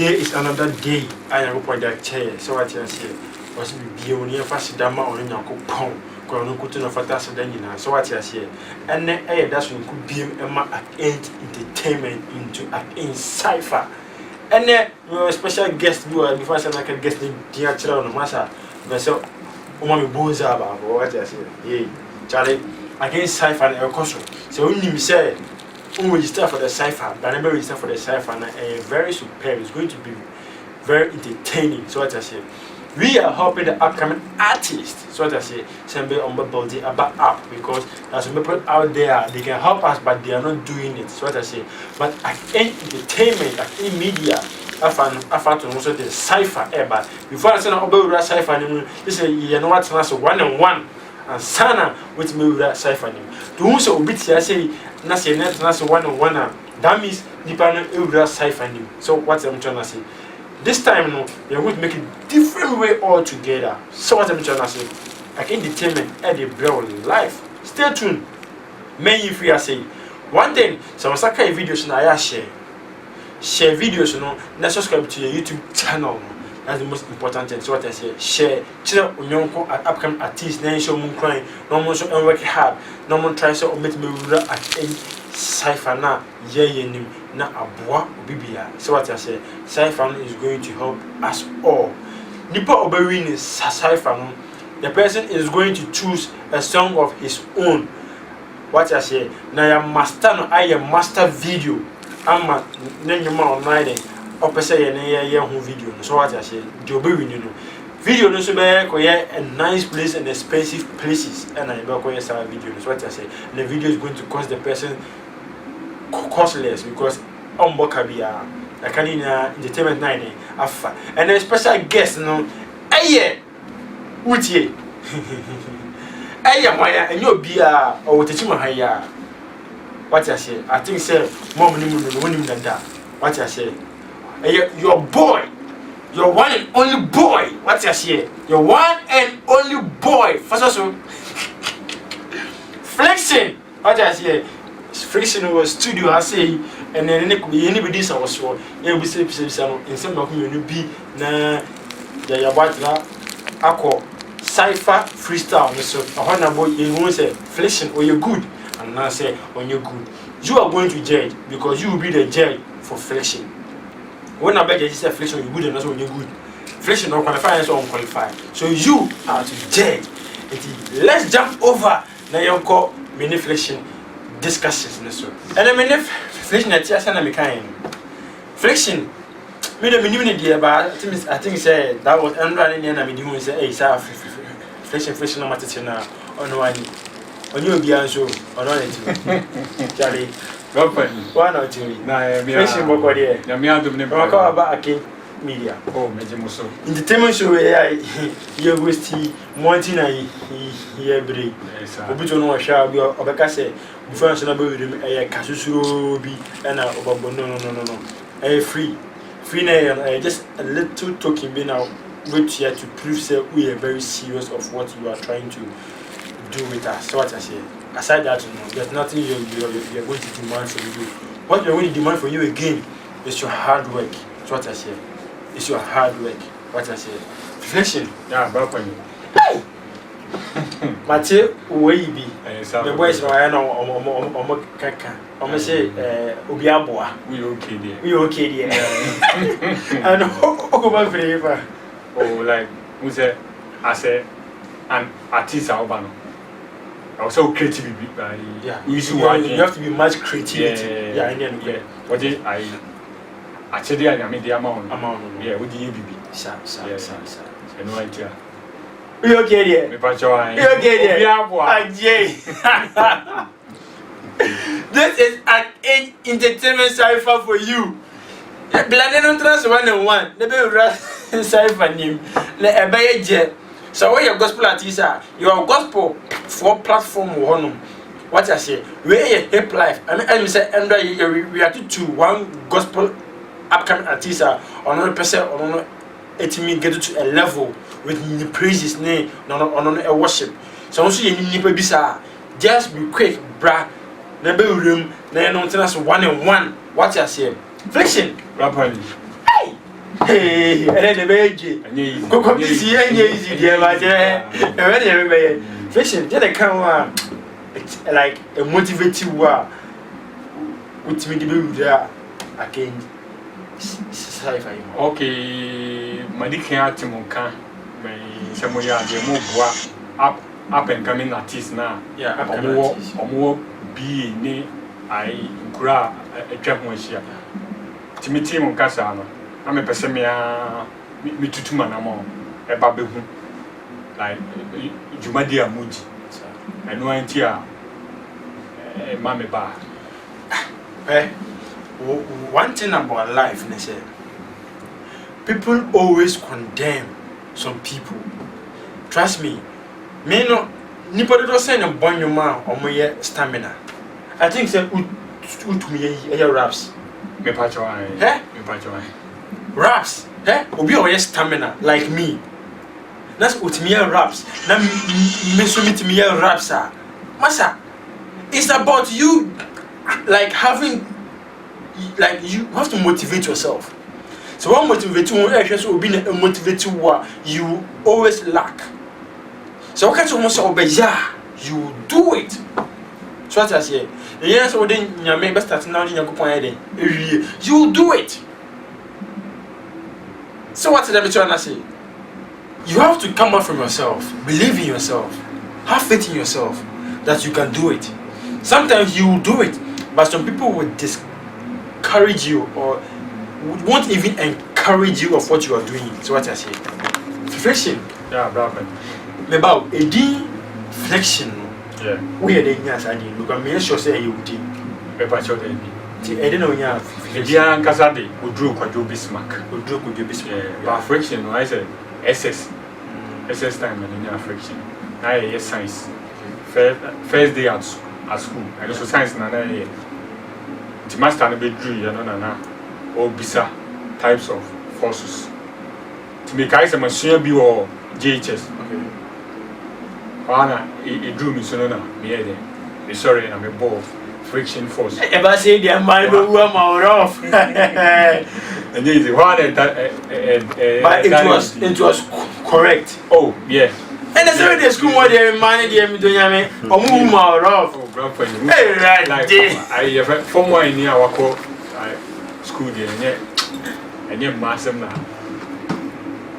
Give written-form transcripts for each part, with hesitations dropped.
today is another day. I am going to chair. So what you say? Was be only a fast dama or in your coupon. Kono kutu no fata so dan nyina so what you say ene that's when could be entertainment into in cipher ene your special guest before I say like guest dia chira no masa be so o ma me bonza ba what you say yeah Charlie against cipher na ekoso so unim say register for the cipher but never register for the cipher na very superb. It's going to be very entertaining. So what I say we are helping the upcoming artists. So what I say, somebody on the body about app because there's some people out there they can help us, but they are not doing it. So what I say, but at any entertainment, at any media, I found to also the cipher. But before I say no about cipher, this is you know what's not so 1-on-1 and sana with me with that cipher. To whom so bit I say, na say net na so 1-on-1. That means depending on that cipher. So what I'm trying to say. This time, no, we are going to make it different way altogether. So what I'm trying to say, like entertainment at the brown life. Stay tuned. Many if we are saying one thing, some saka videos now I share videos, now subscribe to your YouTube channel. That's the most important thing. So what I say, share. Share on your upcoming artists. Then show them crying. No more show and work hard. No more try so omit me at any cipher na nim na aboa obibia. So what I say, cipher is going to help us all. Nipa obewin is cipher. The person is going to choose a song of his own. What I say, na ya master no I master video. Ama nenyuma online. Opese ye ho video. So what I say, the obewin video no so be a nice place and expensive places and I be koye sa video. So what I say, the video is going to cost the person costless because Bokabia, I can in entertainment 9 afa and a special guest no eye utie eye moya and you be or teachima haya. What I say, I think say mom ni mu that. What I say, your boy, your one and only boy. What I say, your one and only boy. First of all, flexing. What I say, flexing was studio. I say, and then anybody say was so. Yeah, we say in some of you be na ya yabatra ako cipher freestyle. So I want boy you won't say flexing or you're good, and now say when you're good, you are going to judge because you will be the judge for flexing. When I beg you say flexing, you good and that's when you're good. Flexing not qualify and so unqualified. So you are to judge. Let's jump over now your call mini flexing discussions. So and I mean if flexing at Tiasana Mikain. Flexing me the minimum idea but I think say that was running and I mean you say hey sir flexing no matter now on one on you be answer on one Charlie one or two flexing boko there na me adum ne ba ka ba akin media oh mejemuso entertainment show you go see monty na here break obi to no wa sha bi obeka say before so na be with kasusuro bi na obabo no free na just a little talking be now wait here to prove say we are very serious of what you are trying to do with us. So what I say, aside that, there's nothing you're going to demand from you. What you're going to demand from you again is your hard work. That's what I say. It's your hard work. What I say. Reflection. Yeah, welcome. Hey! Mathieu, where you be? The boys are on kaka. I'm say, Obiaboa. We okay there. We okay there. And over flavor. Oh, like, who said, I said, an artist album. Also creative, yeah. You have to be much creativity. Yeah. What did I actually? I mean the amount. Yeah. What do you be? Sir. No idea. You okay there? Me pacho. You okay there? Yeah, this is an entertainment cipher for you. Blending on trans 1-on-1. The baby cipher name. Le ebe je. So when your gospel artist your gospel for platform one. What I say, we a hip life. I mean say and we are to one gospel upcoming artist or another person or no it mean get to a level with the praises name on a worship. So also you need bisa just be quick, bra. Never room, no tenants 1-on-1. What I say, flexing, rapidly. Hey, Hey, and then the baby. Go see any easy, dear, my dear. And when you fishing, then I come like a motivated war. Which me to be there again. Okay, my dick can't monka. May somewhere the more up and coming artist now. Yeah, or more be ne I gra a jump one share. Timothy Moncasano. I'm a person me to manamo a babu like Jumadia Muji. I know Antia Mammy Bar. One thing about life, people always condemn some people. Trust me, me no nipple don't send a bonny man or my stamina. I think say to me raps. Me patch wine, me patch wine. Raps, obi or stamina like me. That's what me raps. Now me so me raps are. Masa, it's about you like having like you have to motivate yourself. So what motivate you will be a motivate you always lack. So what kind of almost you do it. So what I say, the yes or then you may start now in your point. You do it. So what did I trying to say? You have to come out from yourself, believe in yourself, have faith in yourself that you can do it. Sometimes you will do it, but some people will discourage you or won't even encourage you of what you are doing. So what I say? Flexion. Yeah, brother. About a D flexion. Yeah. We are the yes, I did. Look at me, sure say you did. Me patch out the I don't know, yeah. Indian Casade would draw quadruple Bismarck. Would do could you be But friction, I said SS time and in friction. I yes science. First day at school. I also science na the master no be drew you know na or bisa types of forces. To make I say machine be or JHS. Okay. Ana it drew me so na me there. Me sorry na me ball friction force. Ever say the man who am off. And easy one But it was correct. Oh yeah. And that's why the school where they manage them doing me or move off. Oh grandpa. Hey right. Like I from one in our call school there and yet massive now.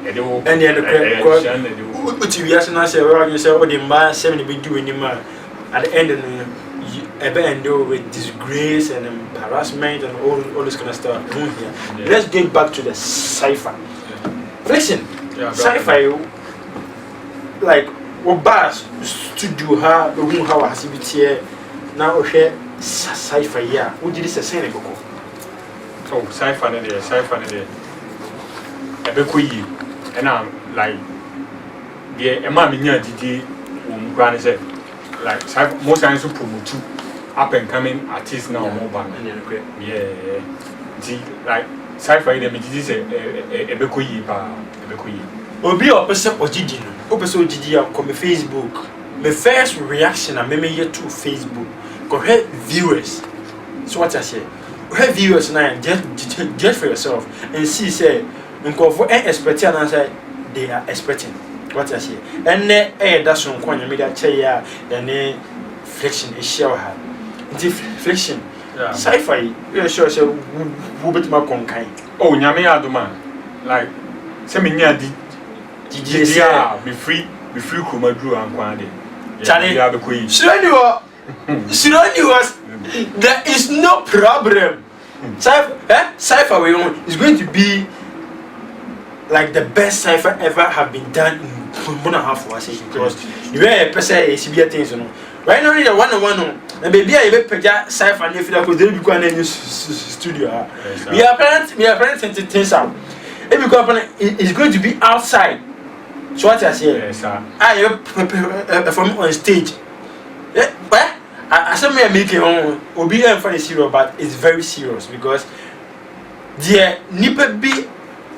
And then the reaction I say, well, you say, oh, the man 70 be doing the man at the end of the end with disgrace and harassment and all this kind of stuff. Yeah. Let's get back to the cipher. Listen, cipher, like what bars studio her, the room how has it here now? Okay, cipher, yeah. What did this say? Oh, cipher, there. And I'm like, yeah, a mammy near DD, granny said, like, most times to promote up and coming artists now, mobile. Yeah, like, sci-fi, they is a bekoyi. Obi opposite Ojidi, opposite Ojidi, come Facebook. My first reaction, I remember here to Facebook, go ahead, viewers. So what I say, have viewers now, just for yourself, and see, say, for expecting and say they are expecting what I say. And that's on coin media chair and flexion is show her. Flexion. Sci-fi, you're sure so who bit my conkai. Oh, Yami Aduma. Like Seminia did be free Kuma Drew and Quandi. Charlie, there is no problem. Sci-fi is going to be like the best cipher ever have been done in Bona half was because you are a person is be things you know. Right now the one and baby I be peja cipher if you go there be go na studio. We are parents things out. If you go it's going to be outside. So what I say? Yes, sir. I perform on stage. But I said me making on obi for serious but it's very serious because there nipa be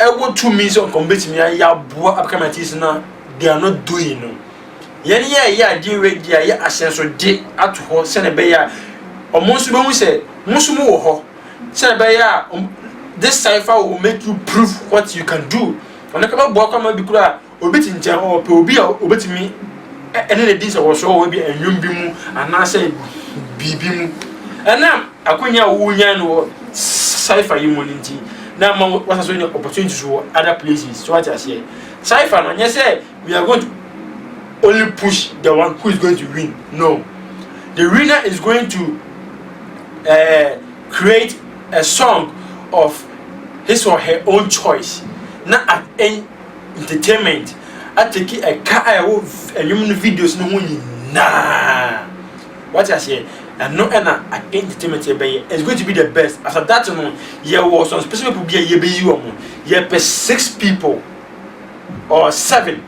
able to means on combat me ya boa upcoming now they are not doing no. Yeah, dear ready, yeah, a sense of day at home, send a bear. Or most of them say, Musumo ho, send a bear, this cipher will make you prove what you can do. And I come up be kura obit in town or obit me and then this was so be and yumbimu and I say bibimu. And now Akunya Wuyan or cipher immunity. Now what has any opportunities for other places. So what I say. Cipher and you say we are going to only push the one who is going to win. No. The winner is going to create a song of his or her own choice. Not at any entertainment. I take a car and human videos no one. Nah. What I say, and no entertainment is going to be the best. After that, there was some specific people be a 6 people or 7.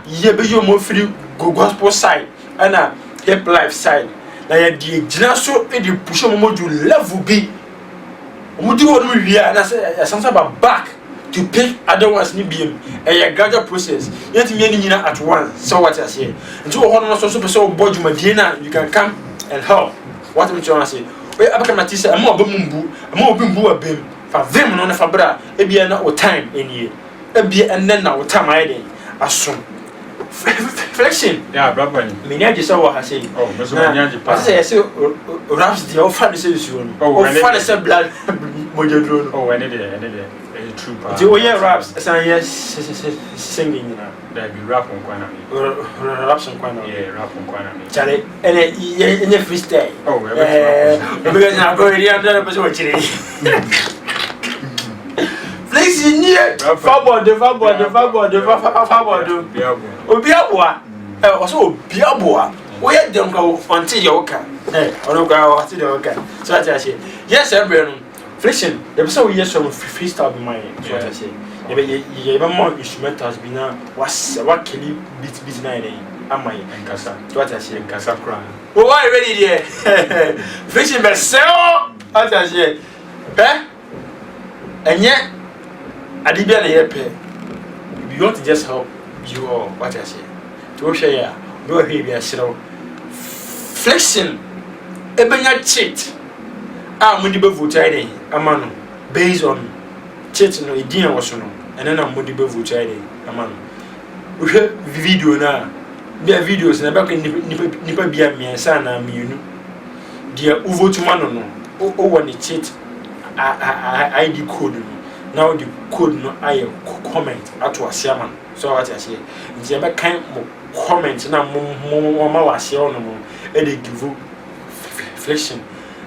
You be your more free gospel side and hip life side. Now you so the push on you level be. We do what we are, and I say something about back to pick other ones ni be a gradual process. Yet many at once. So what I say. And so one also so board you can come and help. What I'm trying to say. We abakamati I'm more bimbu a bim. For them no na fabra e bia na o time enie. E bia enen na o time aye asom. Flexion. Yeah, brother. Me nya je say what I say. Oh, me so nya je pa. I say raps the offer say you know. Oh, offer say blood mojo oh, when it is true pa. Do you raps say yes singing na. There be rap on kwana me. Raps on kwana. Yeah, rap on kwana me. Chale any freestyle. Oh, because na go really under person watch it. Flexi ni fabo de. Obi aboa. Also obi aboa. We hear them go until you can. Ono go until you can. So that I say. Yes, everyone. Flexion. The person we hear some freestyle be mine. So what I say. You more instrumentals be now. What can you beat na dey? Am I nkasa? So what I say. Nkasa kra. Oh, why ready there? Flexion be sell. What I say. And yet Adibia na yepe. You want to just help you or what I say. To share ya, do here be a show. Flexion ebenya cheat. Mudi be vote ide amano based on cheat no idea was no. And then mudi be vote ide amano. We video na be videos na back nipa bia miensa na mienu. Dia uvote mano no. O woni cheat ID code no. Now the code no I comment at Wasiaman. So what I say, it's a kind of comment now more was here on and they give you flexion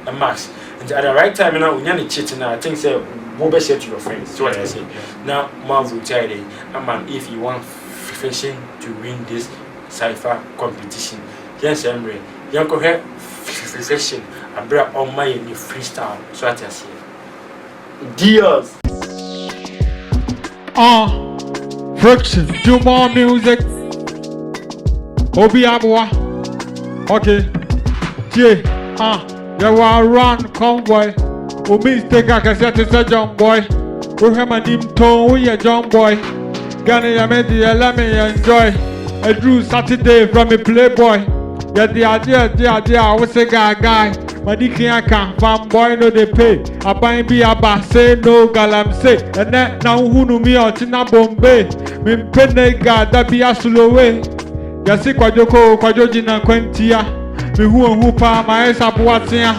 and max. And at the right time now, when you're cheating, I think say, what best say to your friends. So what I say, now, Marvel Chile, man, if you want flexion to win this cipher competition, yes, I'm ready. You go here, flexion, I brought on my new freestyle. So what I say, dears. Friction, do more music. Obi Abwa. Okay. You are run convoy. We mistake a cassette is a jump boy. We have a dim tone, we a jump boy. Gani Yamedia, let me enjoy. I drew Saturday from a playboy. Get the idea, I was a guy. Madiki aka fanboy no dey pay. Aban bi aba say no galam say. Ene na hunu mi otina bombe. Mi pene ga da bi asulowe. Yasi kwajo jina kwentia. Mi hu pa ma esa boatia.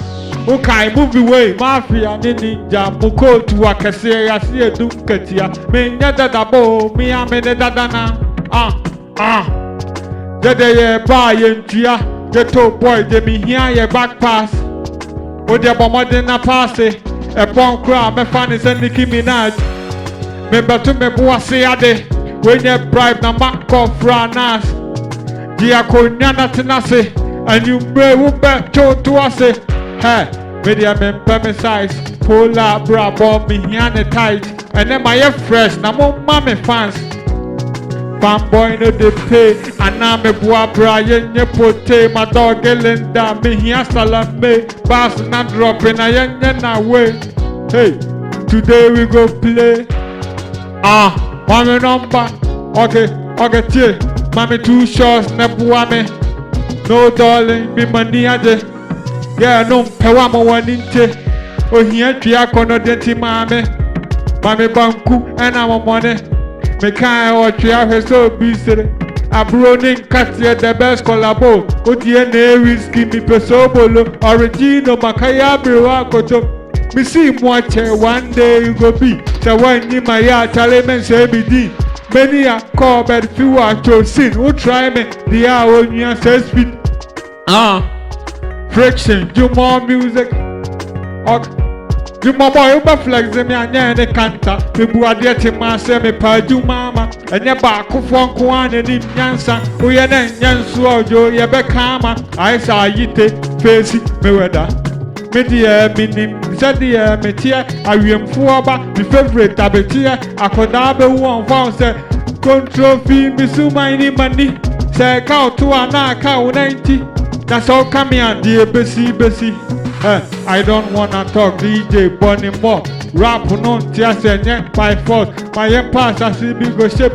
Okay, movie way, mafia ni ninja. Muko tu akese yasi edum ketia. Mi nyada dabo, mi amene dadana. Dede ye ba ye ntua. Ghetto boy, de mi here ye back pass. O de bomode na pass e pon kra me fan se Nicki Minaj me betu me boase ade we nye bribe na mark of franas dia konya na tenase anumbre wo be to to ase he me dia me me size pull up bra bomb me here ne tight and then my fresh na mo ma me fans fanboy no dey pay and now me boa bra yenye pote my dog Linda me here salame bass na dropping na yenye na way. Hey, today we go play one number. Okay, tie mommy 2 shots na boa me no darling be money ade yeah no pewa mo waninte ohia tria kono denti mame banku ena momone me kan o tria hweso bisere abro ni nkatie the best collabo odie na whiskey mi pesobolo original makaya brewa koto me see moache one day you go be the one ni my ya talent say be di many a call but few are chosen who try me the hour when you say sweet friction do more music do more boy over flex me anya ne kanta me bu ade te ma say me pa du mama enya ba akofo nko an ni nyansa wo ye na nyanso ojo ye be kama ai sa yite face me weda me dia minim sadia me tia awemfo oba my favorite abetia akoda be won found say control fee me so many money say count to ana count 90 that's all come here the besi I don't wanna talk DJ Bonnie more rap no tia say by force my pass as be go shape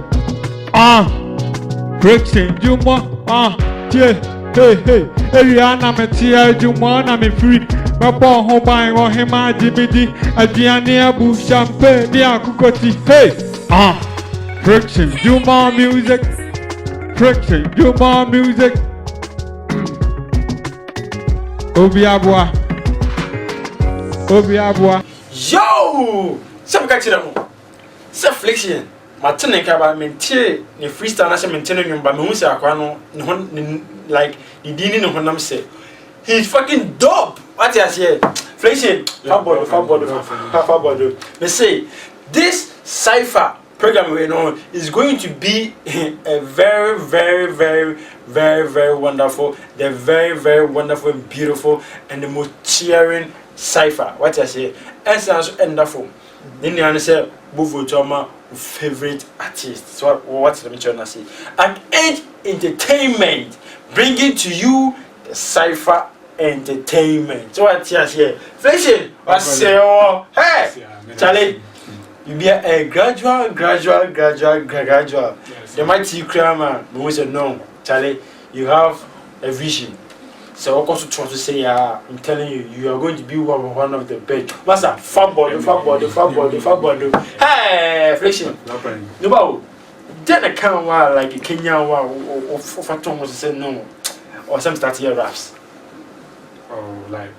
friction you more hey Eliana me tia you more na me free my boy home by or him Jimmy Adriani Abu Champagne the Akukoti hey friction do more music Obi Abua yo some catch them self friction my tene ka ba mentie ne freestyle na se mentene nyumba me hu se akwa no like the dini no honam say he's fucking dope. What you say? Friction. Fabod. They say this cypher program we know is going to be a very, very, very, very, very wonderful, the very, very wonderful and beautiful and the most cheering cypher. What you say? And sounds wonderful. Then you understand Buvu Toma favorite artist. So what's the mission I say? At Edge Entertainment bringing to you the cypher entertainment. So what you say? Friction. What say? Oh, hey, Charlie. You be a gradual. Yes, the mighty grammar, we say no, Charlie. You have a vision. So of course, try to say, I'm telling you, you are going to be one of the best. Master, fab body. Hey, Friction. No, then I can't like a Kenyan or Phantom was say no, or some start here raps. Oh, like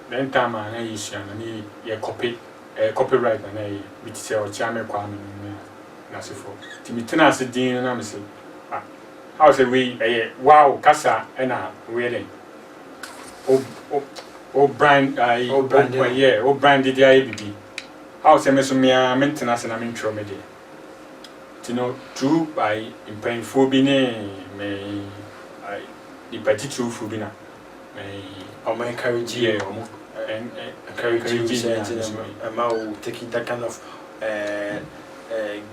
then time I issue and I copyright and I which say or chame kwame na so for timitena se din na me say how say we wow kasa na we then o brand brand the IBB how say me so me maintenance na me ntro me dey you know true by impainkful bi ne me the party true fu bi na me o my encourage you and encourage you taking that kind of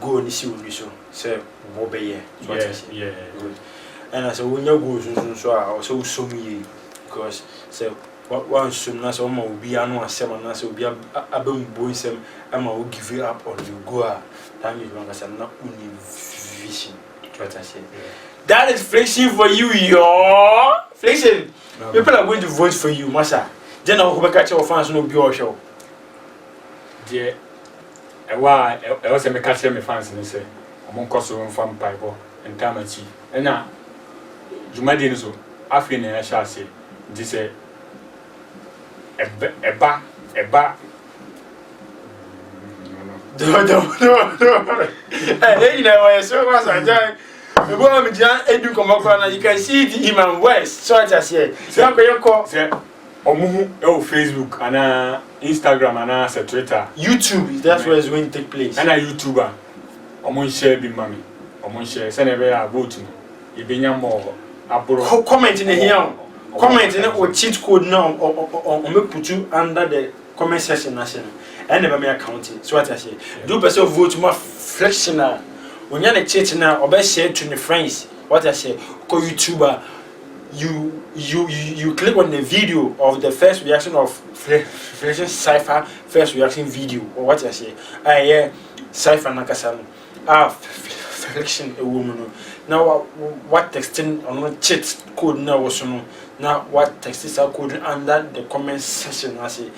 go on issue so what be yeah and as when you go so so me because so one soon na so ma obi anu asem na so obi abem boysem ama will give you up or you go time you want to na uni vision what I say that is Friction for you yo Friction people are going to vote for you massa then I will catch your fans no be or show dear why I was a catch my fans and say I'm cost of farm pipe and tamachi and now Jumadin so after I shall say this a ba no hey you know I so was I join the boy me just edu come up you can see the Iman West so I just say so you call Omuhu Facebook and Instagram and Twitter, YouTube. That's where it's going to take place. And a YouTuber, Omun share be mommy. Omun share. Send a vote. You be more. Comment in here. Comment in it or cheat code now or me put you under the comment section national. And never me account it. So what I say. Do person vote more fractional. When you're a cheat now, or best share to your friends. What I say. Call YouTuber. You click on the video of the first reaction of Friction Cypher first reaction video or what I say. Yeah, Cypher Nakasano. Friction a woman. Now what texting on cheat code now was now what text is code under the comment section I say.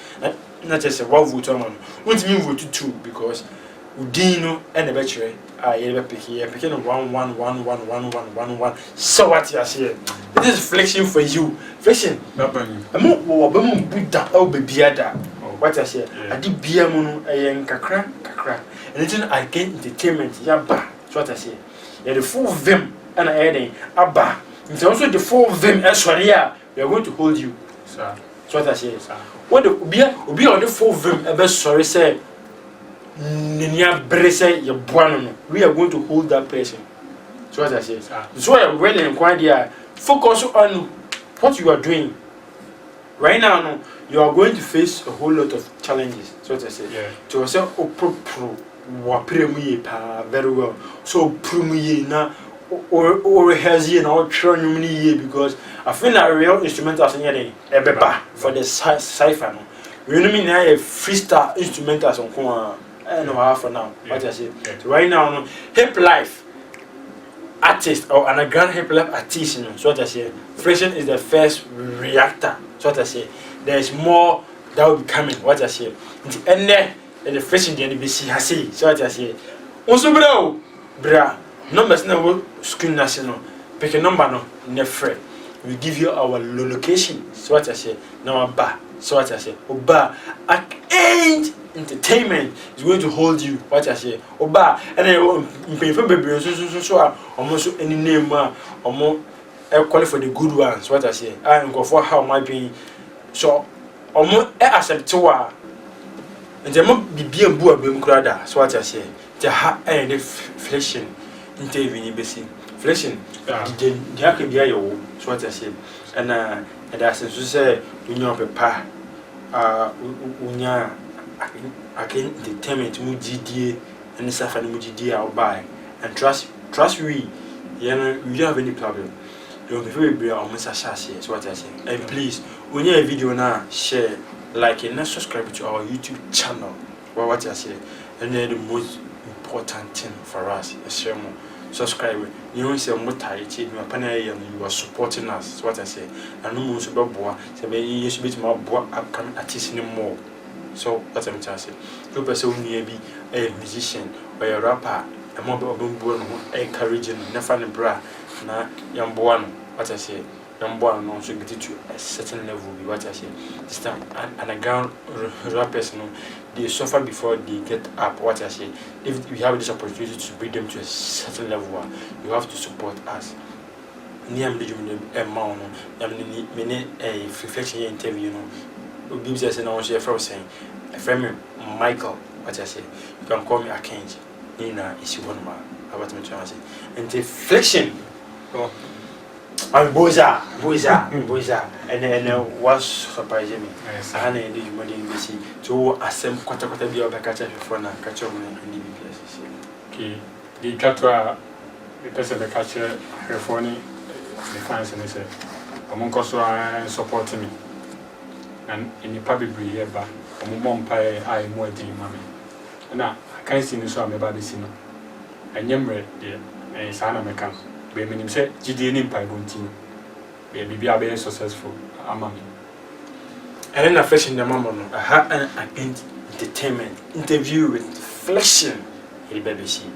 not just a one vote on what me vote 2 because Udino and the battery I ever pick here picking 1 so what you say this is flexion for you flexion I'm that oh baby what I say I did beer mono a kakra and it's I get entertainment yaba so what I say yeah the 4 of them and I adding abba it's also the 4 of them as well yeah we are going to hold you sir so what I say what the be on the 4 of them ever sorry say Ninia Brese, your buono. We are going to hold that person. So what I say. So I really inquire. Focus on what you are doing. Right now, no, you are going to face a whole lot of challenges. So what I say. Yeah. To yourself, very well. So premier na or has ye now trying many because I feel that real instrumentals in here for the cipher. No. We don't mean a freestyle instrumentals on I know how for now. What I say. So right now, no, hip life artist or an grand hip life artist. So what I say. Freshen is the first reactor. So what I say. There is more that will be coming. What I say. And then the Freshen the NBC has say. So what I say. Also, bra. Numbers now screen national. Pick a number no. Nefre. We give you our location. So what I say. Now bar. So what I say. Oba. Ain't entertainment is going to hold you. What I say. Oba. And then pay for baby. So almost any name. Almost qualify for the good ones. What I say. I go for how my being. So almost accept to and there might be a boy being crowded. So what I say. The ha and the fleshing. Intervene basi fleshing the can be your so what I say and that's so say unya pepa unya I can determine to GDA and suffer no GDA I'll buy and trust we you know we don't have any problem you be very almost as so what I say and please when you a video now share like and subscribe to our YouTube channel what I say and then the most important thing for us is share more subscribe. You don't say more tight, you are supporting us. That's what I say. And no more about boy, so you should be more upcoming artists anymore. So that's what I'm saying. You person be a musician or a rapper, a mobile boom, encouraging, never bra, na young boy. What I say. Young boy no should get to a certain level. What I say. This time and a ground rappers no. They suffer before they get up. What I say, if we have this opportunity to bring them to a certain level, you have to support us. Near me, amount, a reflection interview. No, Bibbs says, and I was saying, a friend, Michael. What I say, you can call me Akenji. Nina is one man. About me, and the flexion. I'm Boza, and then was surprising me. I had a new money in BC to assemble quarter be of a catcher for now, catch on in the BPS. Okay, the catcher, the person the catcher, her phone, the fans, and they said, among also supporting me. And in the public breed, but mom pie, I more team, mammy. And now I can't see this one about this, and Yemre, dear, and Sana Mekan. When say GDN Pai Bunting, baby, be successful. Amami. And then I fresh in the mama. I had an entertainment interview with Flexion in BBC.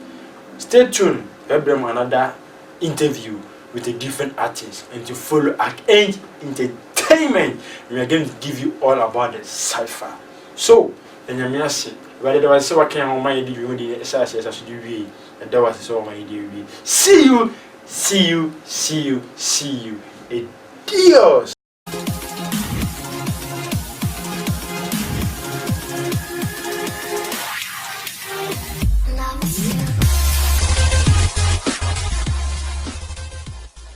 Stay tuned. We'll bring another interview with a different artist and to follow Archange Entertainment. We are going to give you all about the cipher. So, and you say, whether there was so I can't on my idea, the SRS as you do, and there was so my idea. See you. Adios.